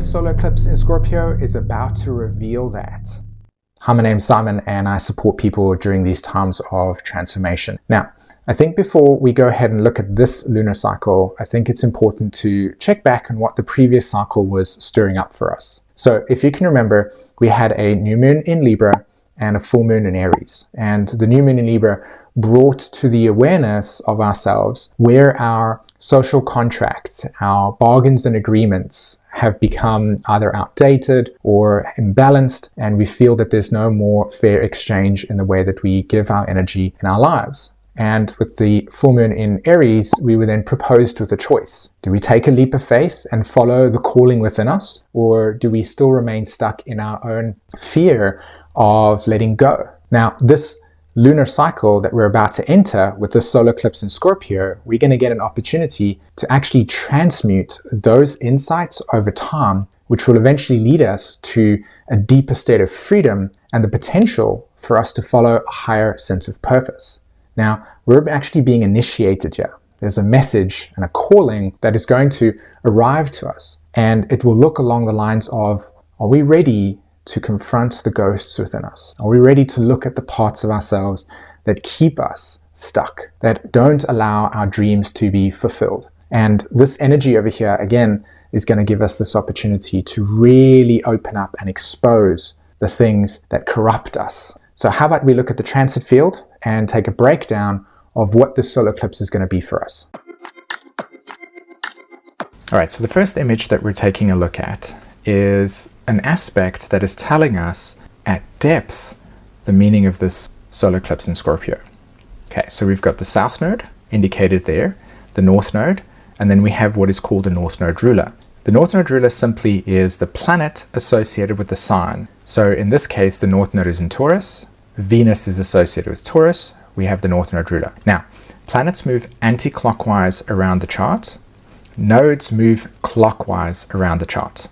This solar eclipse in Scorpio is about to reveal that. Hi, my name's Simon and I support people during these times of transformation. Now, I think before we go ahead and look at this lunar cycle, I think it's important to check back on what the previous cycle was stirring up for us. So if you can remember, we had a new moon in Libra and a full moon in Aries. And the new moon in Libra brought to the awareness of ourselves where our social contracts, our bargains and agreements have become either outdated or imbalanced, and we feel that there's no more fair exchange in the way that we give our energy in our lives. And with the full moon in Aries, we were then proposed with a choice. Do we take a leap of faith and follow the calling within us, or do we still remain stuck in our own fear of letting go? Now, this lunar cycle that we're about to enter with the solar eclipse in Scorpio, we're going to get an opportunity to actually transmute those insights over time, which will eventually lead us to a deeper state of freedom and the potential for us to follow a higher sense of purpose. Now, we're actually being initiated here. There's a message and a calling that is going to arrive to us, and it will look along the lines of, are we ready to confront the ghosts within us? Are we ready to look at the parts of ourselves that keep us stuck, that don't allow our dreams to be fulfilled? And this energy over here, again, is going to give us this opportunity to really open up and expose the things that corrupt us. So how about we look at the transit field and take a breakdown of what this solar eclipse is going to be for us. All right, so the first image that we're taking a look at is an aspect that is telling us at depth the meaning of this solar eclipse in Scorpio. Okay, so we've got the south node indicated there, the north node, and then we have what is called the north node ruler. The north node ruler simply is the planet associated with the sign. So in this case, the north node is in Taurus, Venus is associated with Taurus, we have the north node ruler. Now, planets move anti-clockwise around the chart, nodes move clockwise around the chart.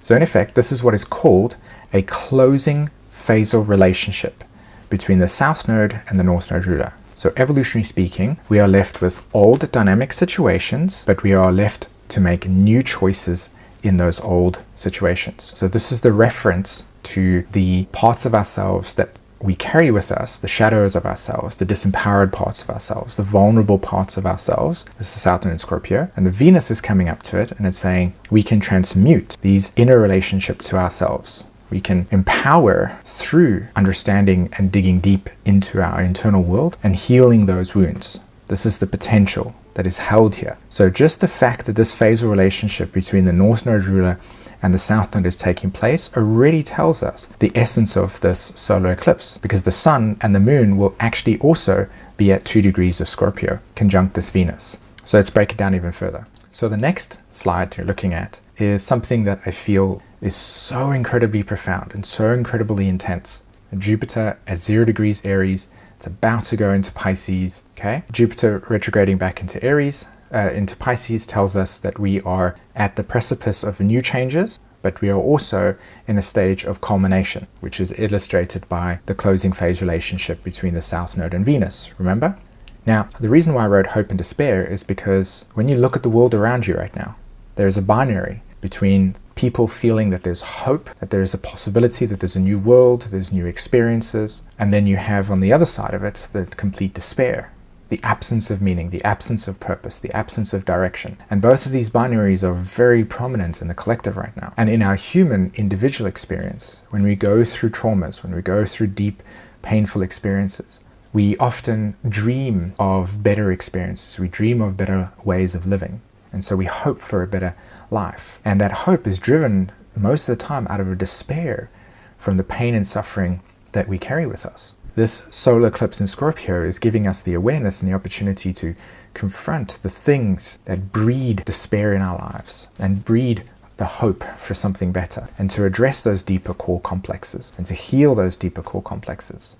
So in effect, this is what is called a closing phasal relationship between the south node and the north node ruler. So evolutionary speaking, we are left with old dynamic situations, but we are left to make new choices in those old situations. So this is the reference to the parts of ourselves that we carry with us, the shadows of ourselves, the disempowered parts of ourselves, the vulnerable parts of ourselves. This is South Node in Scorpio, and the Venus is coming up to it, and it's saying we can transmute these inner relationships to ourselves. We can empower through understanding and digging deep into our internal world and healing those wounds. This is the potential that is held here. So just the fact that this phasal relationship between the North Node ruler and the South Node is taking place already tells us the essence of this solar eclipse, because the Sun and the Moon will actually also be at 2 degrees of Scorpio, conjunct this Venus. So let's break it down even further. So the next slide you're looking at is something that I feel is so incredibly profound and so incredibly intense. Jupiter at 0 degrees Aries, it's about to go into Pisces, okay? Jupiter retrograding back into Aries, into Pisces tells us that we are at the precipice of new changes, but we are also in a stage of culmination, which is illustrated by the closing phase relationship between the South Node and Venus, remember? Now, the reason why I wrote hope and despair is because when you look at the world around you right now, there's a binary between people feeling that there's hope, that there is a possibility that there's a new world, there's new experiences, and then you have on the other side of it the complete despair. The absence of meaning, the absence of purpose, the absence of direction. And both of these binaries are very prominent in the collective right now. And in our human individual experience, when we go through traumas, when we go through deep, painful experiences, we often dream of better experiences. We dream of better ways of living. And so we hope for a better life. And that hope is driven most of the time out of a despair from the pain and suffering that we carry with us. This solar eclipse in Scorpio is giving us the awareness and the opportunity to confront the things that breed despair in our lives and breed the hope for something better, and to address those deeper core complexes and to heal those deeper core complexes.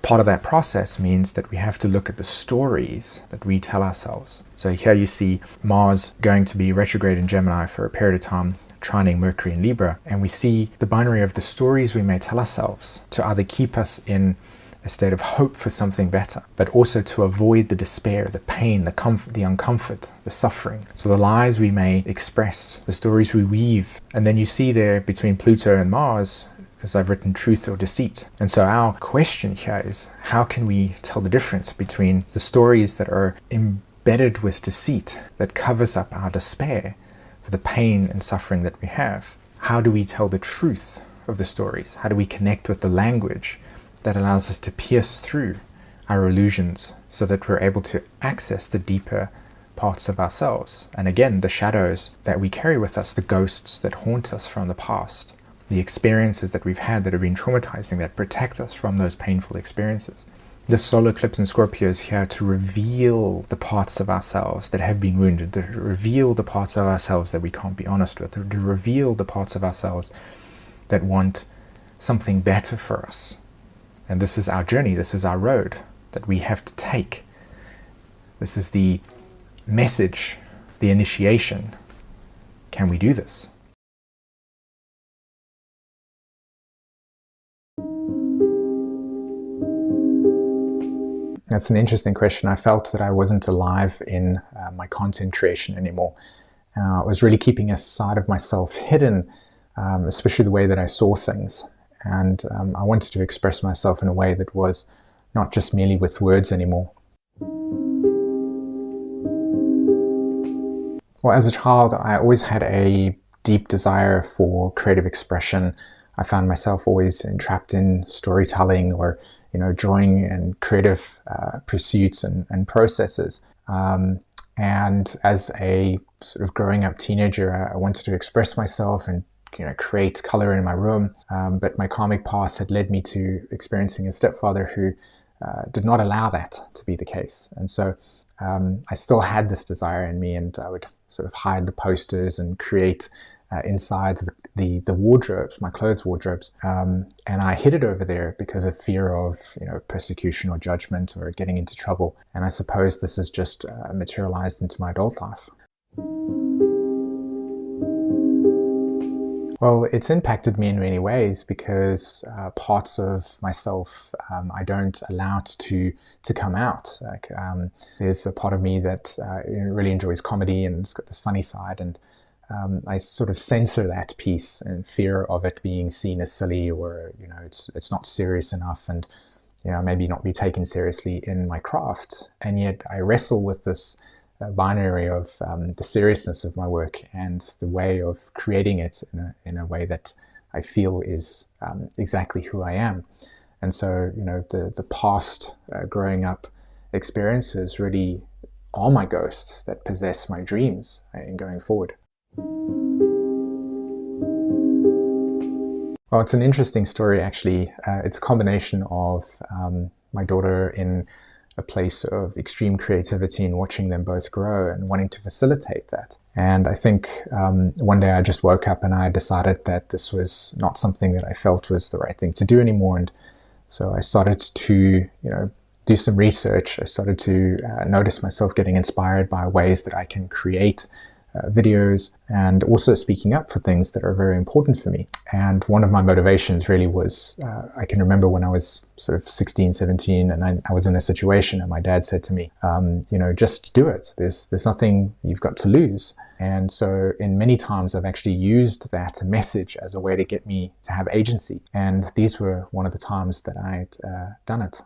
Part of that process means that we have to look at the stories that we tell ourselves. So here you see Mars going to be retrograde in Gemini for a period of time, trining Mercury in Libra, and we see the binary of the stories we may tell ourselves to either keep us in a state of hope for something better, but also to avoid the despair, the pain, the comfort, the uncomfort, the suffering. So the lies we may express, the stories we weave, and then you see there between Pluto and Mars, as I've written, truth or deceit. And so our question here is, how can we tell the difference between the stories that are embedded with deceit, that covers up our despair for the pain and suffering that we have? How do we tell the truth of the stories? How do we connect with the language that allows us to pierce through our illusions so that we're able to access the deeper parts of ourselves? And again, the shadows that we carry with us, the ghosts that haunt us from the past, the experiences that we've had that have been traumatizing, that protect us from those painful experiences. The solar eclipse in Scorpio is here to reveal the parts of ourselves that have been wounded, to reveal the parts of ourselves that we can't be honest with, or to reveal the parts of ourselves that want something better for us. And this is our journey, this is our road that we have to take. This is the message, the initiation. Can we do this? That's an interesting question. I felt that I wasn't alive in my content creation anymore. I was really keeping a side of myself hidden, especially the way that I saw things. And I wanted to express myself in a way that was not just merely with words anymore. Well, as a child, I always had a deep desire for creative expression. I found myself always entrapped in storytelling or, drawing and creative pursuits and processes. And as a sort of growing up teenager, I wanted to express myself and create color in my room. But my karmic path had led me to experiencing a stepfather who did not allow that to be the case. And so I still had this desire in me, and I would sort of hide the posters and create inside the wardrobes, my clothes wardrobes. And I hid it over there because of fear of persecution or judgment or getting into trouble. And I suppose this has just materialized into my adult life. Well, it's impacted me in many ways because parts of myself I don't allow it to come out. There's a part of me that really enjoys comedy and it's got this funny side, and I sort of censor that piece in fear of it being seen as silly, or it's not serious enough, and maybe not be taken seriously in my craft. And yet I wrestle with this binary of the seriousness of my work and the way of creating it in a way that I feel is exactly who I am. And so, the past growing up experiences really are my ghosts that possess my dreams in going forward. Well, it's an interesting story, actually. It's a combination of my daughter in a place of extreme creativity and watching them both grow and wanting to facilitate that. And I think one day I just woke up and I decided that this was not something that I felt was the right thing to do anymore. And so I started to, do some research. I started to notice myself getting inspired by ways that I can create videos, and also speaking up for things that are very important for me. And one of my motivations really was, I can remember when I was sort of 16, 17, and I was in a situation and my dad said to me, just do it. There's nothing you've got to lose. And so in many times I've actually used that message as a way to get me to have agency. And these were one of the times that I'd done it.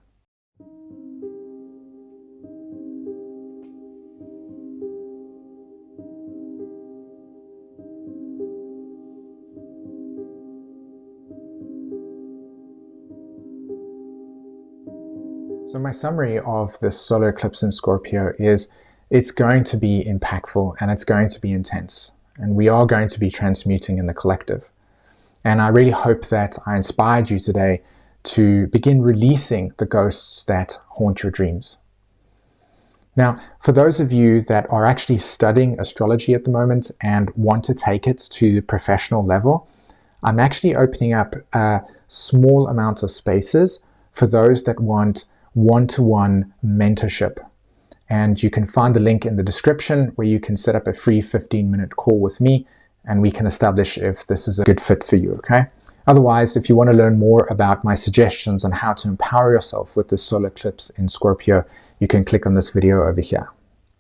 So my summary of this solar eclipse in Scorpio is it's going to be impactful and it's going to be intense. And we are going to be transmuting in the collective. And I really hope that I inspired you today to begin releasing the ghosts that haunt your dreams. Now, for those of you that are actually studying astrology at the moment and want to take it to the professional level, I'm actually opening up a small amount of spaces for those that want one-to-one mentorship. And you can find the link in the description where you can set up a free 15-minute call with me and we can establish if this is a good fit for you, okay? Otherwise, if you want to learn more about my suggestions on how to empower yourself with the solar eclipse in Scorpio, you can click on this video over here.